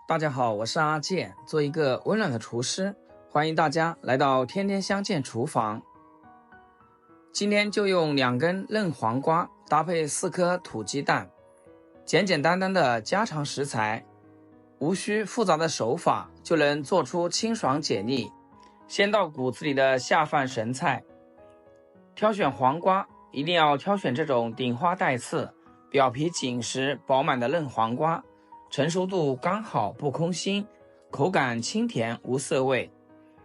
大家好，我是阿健，做一个温暖的厨师，欢迎大家来到天天相见厨房。今天就用2根嫩黄瓜搭配4颗土鸡蛋，简简单单的家常食材，无需复杂的手法就能做出清爽解腻、鲜到骨子里的下饭神菜。挑选黄瓜一定要挑选这种顶花带刺、表皮紧实饱满的嫩黄瓜，成熟度刚好不空心，口感清甜无涩味。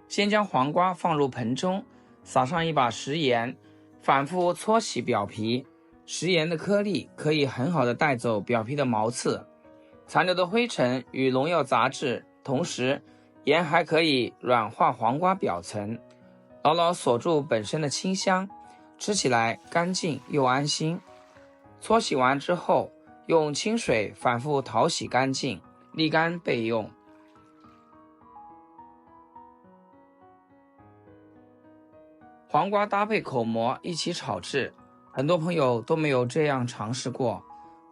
先将黄瓜放入盆中，撒上一把食盐，反复搓洗表皮。食盐的颗粒可以很好的带走表皮的毛刺，残留的灰尘与农药杂质，同时盐还可以软化黄瓜表层，牢牢锁住本身的清香，吃起来干净又安心。搓洗完之后，用清水反复淘洗干净，沥干备用。黄瓜搭配口蘑一起炒制，很多朋友都没有这样尝试过，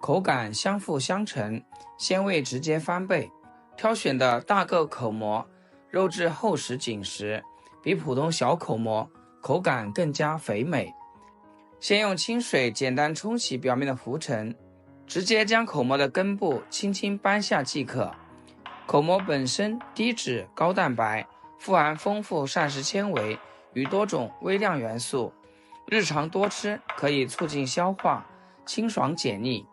口感相辅相成，鲜味直接翻倍。挑选的大个口蘑，肉质厚实紧实，比普通小口蘑口感更加肥美。先用清水简单冲洗表面的浮尘，直接将口蘑的根部轻轻掰下即可。口蘑本身低脂高蛋白，富含丰富膳食纤维与多种微量元素，日常多吃可以促进消化，清爽解腻，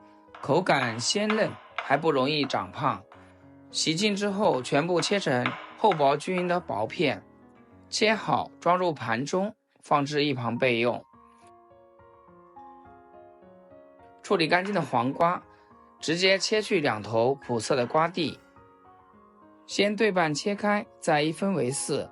口感鲜嫩，还不容易长胖。洗净之后全部切成厚薄均匀的薄片，切好装入盘中，放置一旁备用。处理干净的黄瓜，直接切去2头苦涩的瓜蒂，先对半切开，再一分为4。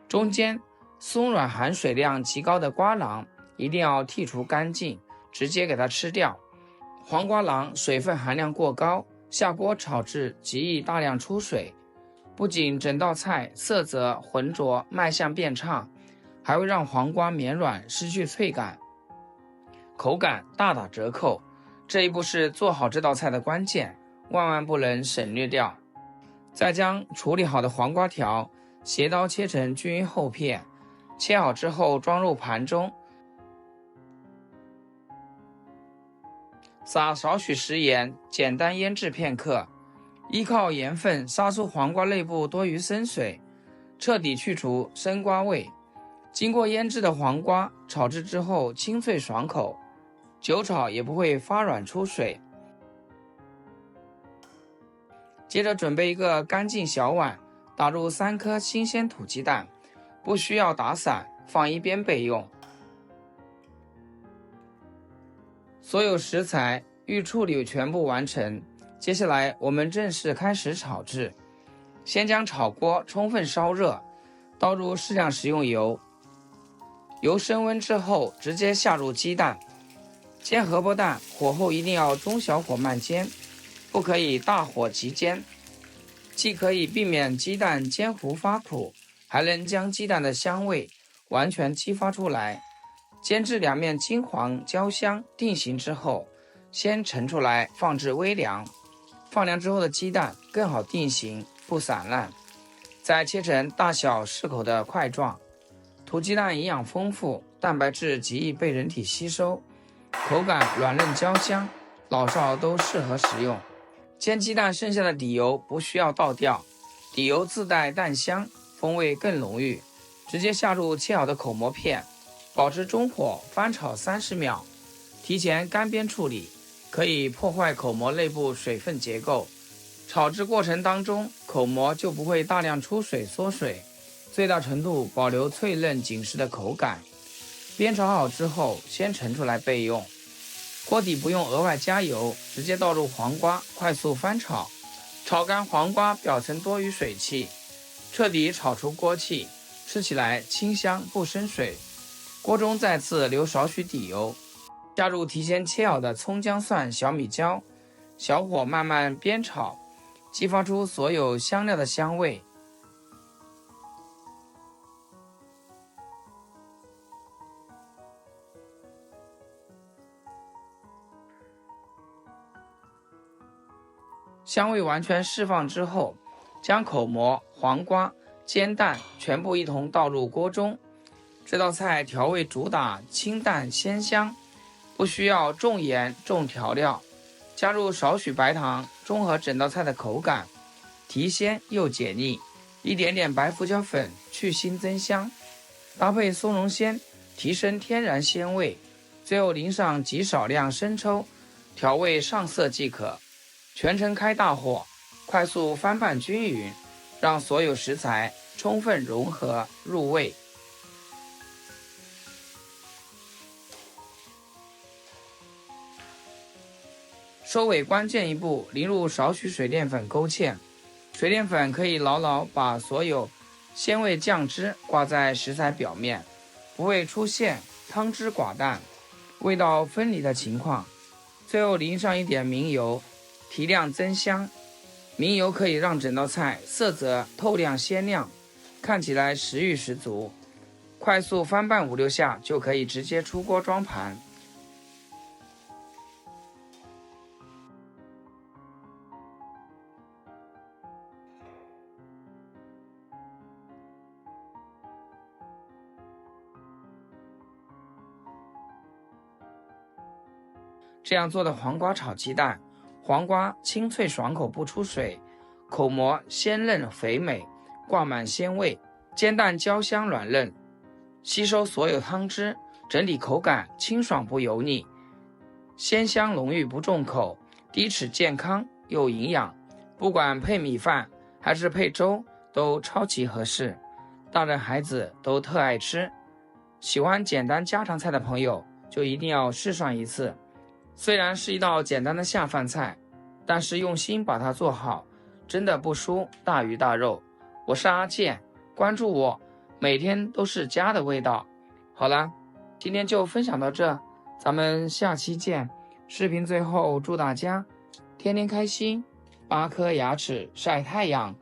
中间松软含水量极高的瓜瓤一定要剔除干净，直接给它吃掉。黄瓜瓤水分含量过高，下锅炒制极易大量出水，不仅整道菜色泽浑浊，卖相变差，还会让黄瓜绵软失去脆感，口感大打折扣。这一步是做好这道菜的关键，万万不能省略掉。再将处理好的黄瓜条斜刀切成均匀厚片，切好之后装入盘中，撒少许食盐，简单腌制片刻，依靠盐分杀出黄瓜内部多余生水，彻底去除生瓜味。经过腌制的黄瓜炒制之后清脆爽口，久炒也不会发软出水。接着准备一个干净小碗，打入3颗新鲜土鸡蛋，不需要打散，放一边备用。所有食材预处理全部完成，接下来我们正式开始炒制。先将炒锅充分烧热，倒入适量食用油，油升温之后直接下入鸡蛋。煎荷包蛋火候一定要中小火慢煎，不可以大火急煎，既可以避免鸡蛋煎糊发苦，还能将鸡蛋的香味完全激发出来。煎至2面金黄焦香定型之后，先盛出来放置微凉，放凉之后的鸡蛋更好定型不散烂，再切成大小适口的块状。土鸡蛋营养丰富，蛋白质极易被人体吸收，口感软嫩焦香，老少都适合食用。煎鸡蛋剩下的底油不需要倒掉，底油自带蛋香，风味更浓郁。直接下入切好的口蘑片，保持中火翻炒30秒，提前干煸处理，可以破坏口蘑内部水分结构。炒制过程当中，口蘑就不会大量出水缩水，最大程度保留脆嫩紧实的口感。煸炒好之后，先盛出来备用。锅底不用额外加油，直接倒入黄瓜，快速翻炒，炒干黄瓜表层多余水汽，彻底炒出锅气，吃起来清香不生水。锅中再次留少许底油，加入提前切好的葱姜蒜小米椒，小火慢慢煸炒，激发出所有香料的香味。香味完全释放之后，将口蘑、黄瓜、煎蛋全部一同倒入锅中。这道菜调味主打清淡鲜香，不需要重盐重调料，加入少许白糖，中和整道菜的口感，提鲜又解腻。一点点白胡椒粉去腥增香，搭配松茸鲜提升天然鲜味，最后淋上极少量生抽，调味上色即可。全程开大火，快速翻拌均匀，让所有食材充分融合入味。收尾关键一步，淋入少许水淀粉勾芡。水淀粉可以牢牢把所有鲜味酱汁挂在食材表面，不会出现汤汁寡淡、味道分离的情况。最后淋上一点明油，提亮增香。明油可以让整道菜色泽透亮鲜亮，看起来食欲十足。快速翻拌5-6下就可以直接出锅装盘。这样做的黄瓜炒鸡蛋，黄瓜清脆爽口不出水，口蘑鲜嫩肥美，挂满鲜味，煎蛋焦香软嫩，吸收所有汤汁，整体口感清爽不油腻，鲜香浓郁不重口，低脂健康又营养，不管配米饭还是配粥都超级合适，大人孩子都特爱吃。喜欢简单家常菜的朋友就一定要试上一次。虽然是一道简单的下饭菜，但是用心把它做好，真的不输大鱼大肉。我是阿健，关注我，每天都是家的味道。好了，今天就分享到这，咱们下期见。视频最后祝大家天天开心，8颗牙齿晒太阳。